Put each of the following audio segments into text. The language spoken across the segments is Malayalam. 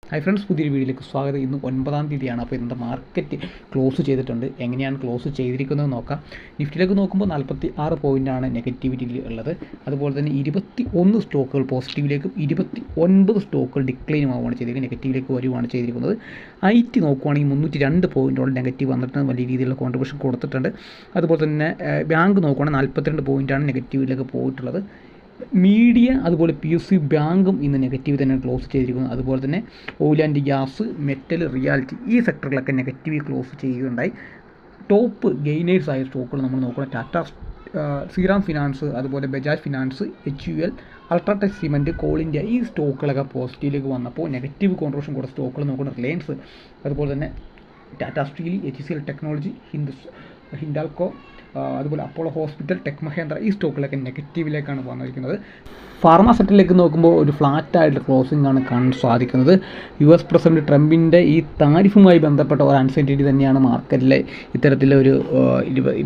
ഹൈ ഫ്രണ്ട്സ്, പുതിയൊരു വീഡിയോയിലേക്ക് സ്വാഗതം. ഇന്ന് 9-ാം തീയതിയാണ്. അപ്പോൾ ഇന്നത്തെ മാർക്കറ്റ് ക്ലോസ് ചെയ്തിട്ടുണ്ട്. എങ്ങനെയാണ് ക്ലോസ് ചെയ്തിരിക്കുന്നത് നോക്കാം. നിഫ്റ്റിയിലേക്ക് നോക്കുമ്പോൾ 46 പോയിൻ്റാണ് നെഗറ്റിവിറ്റിയിൽ ഉള്ളത്. അതുപോലെ തന്നെ 21 സ്റ്റോക്കുകൾ പോസിറ്റീവിലേക്കും 29 സ്റ്റോക്കുകൾ ഡിക്ലൈനും ആവുകയാണ് ചെയ്തിരിക്കുന്നത്, നെഗറ്റീവിലേക്ക് വരുവാണ് ചെയ്തിരിക്കുന്നത്. IT നോക്കുവാണെങ്കിൽ 302 പോയിൻറ്റോളം നെഗറ്റീവ് വന്നിട്ട് വലിയ രീതിയിലുള്ള കോൺട്രിബ്യൂഷൻ കൊടുത്തിട്ടുണ്ട്. അതുപോലെ തന്നെ ബാങ്ക് നോക്കുവാണെങ്കിൽ 42 പോയിൻ്റാണ് നെഗറ്റീവിലേക്ക് പോയിട്ടുള്ളത്. മീഡിയ അതുപോലെ PSU ബാങ്കും ഇന്ന് നെഗറ്റീവ് തന്നെ ക്ലോസ് ചെയ്തിരിക്കുന്നു. അതുപോലെ തന്നെ oil and gas, metal, reality ഈ സെക്ടറിലൊക്കെ നെഗറ്റീവ് ക്ലോസ് ചെയ്യുകയുണ്ടായി. ടോപ്പ് ഗെയിനേഴ്സ് ആയ സ്റ്റോക്കുകൾ നമ്മൾ നോക്കണം. ടാറ്റ, ശ്രീറാം ഫിനാൻസ്, അതുപോലെ Bajaj finance, HUL, UltraTech cement, call India ഈ സ്റ്റോക്കുകളൊക്കെ പോസിറ്റീവിലേക്ക് വന്നപ്പോൾ നെഗറ്റീവ് കോൺട്രിബ്യൂഷൻ കൊടുത്ത സ്റ്റോക്കുകൾ നോക്കണം. റിലയൻസ്, അതുപോലെ തന്നെ Tata steel, HCL technology, Hindalco, അതുപോലെ അപ്പോളോ ഹോസ്പിറ്റൽ, ടെക് മഹേന്ദ്ര ഈ സ്റ്റോക്കിലൊക്കെ നെഗറ്റീവിലേക്കാണ് വന്നിരിക്കുന്നത്. ഫാർമ സെക്ടറിലേക്ക് നോക്കുമ്പോൾ ഒരു ഫ്ലാറ്റായിട്ടുള്ള ക്ലോസിംഗ് ആണ് കാണാൻ സാധിക്കുന്നത്. US പ്രസിഡന്റ് ട്രംപിൻ്റെ ഈ താരിഫുമായി ബന്ധപ്പെട്ട ഒരു അൺസർട്ടനിറ്റി തന്നെയാണ് മാർക്കറ്റിലെ ഇത്തരത്തിലൊരു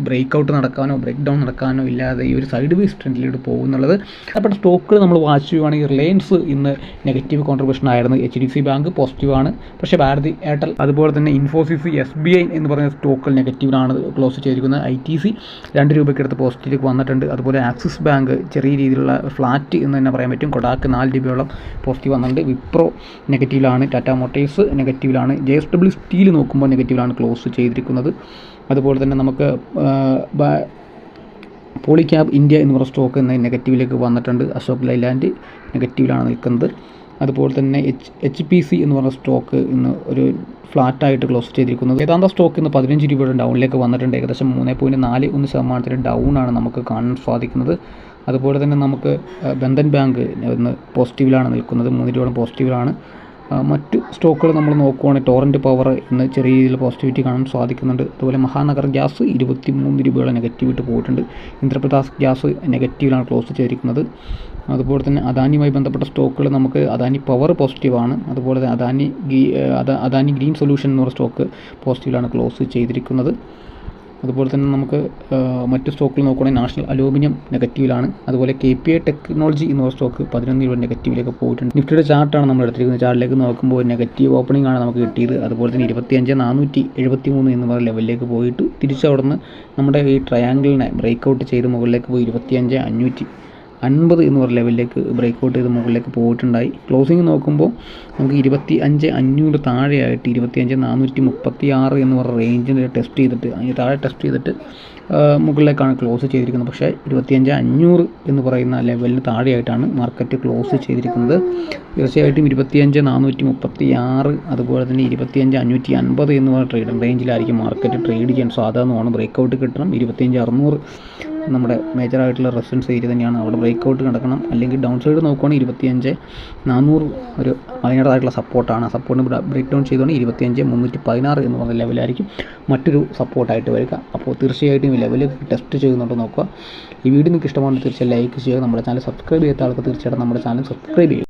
ബ്രേക്ക് ഔട്ട് നടക്കാനോ ബ്രേക്ക് ഡൗൺ നടക്കാനോ ഇല്ലാതെ ഈ ഒരു സൈഡ് വേസ് ട്രെൻഡിലോട്ട് പോകുന്നുള്ളത്. അപ്പോൾ സ്റ്റോക്കുകൾ നമ്മൾ വാച്ച് ചെയ്യുകയാണെങ്കിൽ റിലയൻസ് ഇന്ന് നെഗറ്റീവ് കോൺട്രിബ്യൂഷൻ ആയിരുന്നു. HDFC ബാങ്ക് പോസിറ്റീവാണ്, പക്ഷേ ഭാരതി എയർടെൽ, അതുപോലെ തന്നെ ഇൻഫോസിസ്, SBI എന്ന് പറയുന്ന സ്റ്റോക്കുകൾ നെഗറ്റീവിലാണ് ക്ലോസ് ചെയ്തിരിക്കുന്നത്. ITC 2 രൂപയ്ക്കടുത്ത് പോസിറ്റീവിലേക്ക് വന്നിട്ടുണ്ട്. അതുപോലെ ആക്സിസ് ബാങ്ക് ചെറിയ രീതിയിലുള്ള ഫ്ലാറ്റ് എന്ന് തന്നെ പറയാൻ പറ്റും. കൊടാക്ക് 4 രൂപയോളം പോസിറ്റീവ് വന്നിട്ടുണ്ട്. വിപ്രോ നെഗറ്റീവിലാണ്. ടാറ്റ മോട്ടോഴ്സ് നെഗറ്റീവിലാണ്. JSW സ്റ്റീൽ നോക്കുമ്പോൾ നെഗറ്റീവിലാണ് ക്ലോസ് ചെയ്തിരിക്കുന്നത്. അതുപോലെ തന്നെ നമുക്ക് പോളിക്യാബ് ഇന്ത്യ എന്ന് പറയുന്ന സ്റ്റോക്ക് ഇന്ന് നെഗറ്റീവിലേക്ക് വന്നിട്ടുണ്ട്. അശോക് ലൈലാൻഡ് നെഗറ്റീവിലാണ് നിൽക്കുന്നത്. അതുപോലെ തന്നെ HPC എന്ന് പറയുന്ന സ്റ്റോക്ക് ഇന്ന് ഒരു ഫ്ലാറ്റായിട്ട് ക്ലോസ് ചെയ്തിരിക്കുന്നത്. വേദാന്ത സ്റ്റോക്ക് ഇന്ന് 15 രൂപയുടെ ഡൗണിലേക്ക് വന്നിട്ടുണ്ട്. ഏകദേശം 3.41% ഡൗൺ ആണ് നമുക്ക് കാണാൻ സാധിക്കുന്നത്. അതുപോലെ തന്നെ നമുക്ക് ബന്ധൻ ബാങ്ക് ഇന്ന് പോസിറ്റീവിലാണ് നിൽക്കുന്നത്, 3 രൂപയോളം പോസിറ്റീവിലാണ്. മറ്റ് സ്റ്റോക്കുകൾ നമ്മൾ നോക്കുവാണെങ്കിൽ ടോറൻറ്റ് പവർ ഇന്ന് ചെറിയ രീതിയിൽ പോസിറ്റിവിറ്റി കാണാൻ സാധിക്കുന്നുണ്ട്. അതുപോലെ മഹാനഗർ ഗ്യാസ് 23 രൂപയോളം നെഗറ്റീവിട്ട് പോയിട്ടുണ്ട്. ഇന്ദ്രപ്രധാസ് ഗ്യാസ് നെഗറ്റീവിലാണ് ക്ലോസ് ചെയ്തിരിക്കുന്നത്. അതുപോലെ തന്നെ അദാനിയുമായി ബന്ധപ്പെട്ട സ്റ്റോക്കുകൾ നമുക്ക് അദാനി പവർ പോസിറ്റീവാണ്. അതുപോലെ തന്നെ അദാനി ഗ്രീൻ സൊല്യൂഷൻ എന്ന് പറയുന്ന സ്റ്റോക്ക് പോസിറ്റീവിലാണ് ക്ലോസ് ചെയ്തിരിക്കുന്നത്. അതുപോലെ തന്നെ നമുക്ക് മറ്റ് സ്റ്റോക്കുകൾ നോക്കുകയാണെങ്കിൽ നാഷണൽ അലൂമിനിയം നെഗറ്റീവിലാണ്. അതുപോലെ KPI ടെക്നോളജി എന്ന് പറയുന്ന സ്റ്റോക്ക് 11 രൂപ നെഗറ്റീവിലേക്ക് പോയിട്ടുണ്ട്. നിഫ്റ്റിയുടെ ചാർട്ടാണ് നമ്മൾ എടുത്തിരിക്കുന്നത്. ചാർട്ടിലേക്ക് നോക്കുമ്പോൾ നെഗറ്റീവ് ഓപ്പണിംഗ് ആണ് നമുക്ക് കിട്ടിയത്. അതുപോലെ തന്നെ 25,473 എന്ന് പറയുന്ന ലെവലിലേക്ക് പോയിട്ട് തിരിച്ചവിടെ നിന്ന് നമ്മുടെ ഈ ട്രയാങ്കിളിനെ ബ്രേക്ക് ഔട്ട് ചെയ്ത് മുകളിലേക്ക് പോയി 25,550 എന്ന് പറയുന്ന ലെവലിലേക്ക് ബ്രേക്ക് ഔട്ട് ചെയ്ത് മുകളിലേക്ക് പോയിട്ടുണ്ടായി. ക്ലോസിംഗ് നോക്കുമ്പോൾ നമുക്ക് 25,500 താഴെയായിട്ട് 25,436 എന്ന് പറയുന്ന റേഞ്ചിൽ ടെസ്റ്റ് ചെയ്തിട്ട് അതിന് താഴെ ടെസ്റ്റ് ചെയ്തിട്ട് മുകളിലേക്കാണ് ക്ലോസ് ചെയ്തിരിക്കുന്നത്. പക്ഷേ 25,500 എന്ന് പറയുന്ന ലെവലിന് താഴെയായിട്ടാണ് മാർക്കറ്റ് ക്ലോസ് ചെയ്തിരിക്കുന്നത്. തീർച്ചയായിട്ടും 25,436 അതുപോലെ തന്നെ 25,550 എന്ന് പറയുന്ന ട്രേഡിംഗ് റേഞ്ചിലായിരിക്കും മാർക്കറ്റ് ട്രേഡ് ചെയ്യാൻ സാധാരണമാണ്. ബ്രേക്ക് ഔട്ട് കിട്ടണം. 25,600 നമ്മുടെ മേജറായിട്ടുള്ള റെസിസ്റ്റൻസ് ഏരിയ തന്നെയാണ്. അവിടെ ബ്രേക്ക് ഔട്ട് കിടക്കണം. അല്ലെങ്കിൽ ഡൗൺ സൈഡ് നോക്കുവാണെങ്കിൽ 25,400 ഒരു അതിനേതായിട്ടുള്ള സപ്പോർട്ടാണ്. ആ സപ്പോർട്ടിന് ബ്രേക്ക് ഡൗൺ ചെയ്തുകൊണ്ട് 25,316 എന്ന് പറയുന്ന ലെവലായിരിക്കും മറ്റൊരു സപ്പോർട്ടായിട്ട് വരിക. അപ്പോൾ തീർച്ചയായിട്ടും ഈ ലെവൽ ടെസ്റ്റ് ചെയ്യുന്നുണ്ടോ നോക്കുക. ഈ വീഡിയോ നിങ്ങൾക്ക് ഇഷ്ടമാണെങ്കിൽ തീർച്ചയായും ലൈക്ക് ചെയ്യുക. നമ്മുടെ ചാനൽ സബ്സ്ക്രൈബ് ചെയ്യാത്ത ആൾക്ക് തീർച്ചയായിട്ടും നമ്മുടെ ചാനൽ സബ്സ്ക്രൈബ് ചെയ്യുക.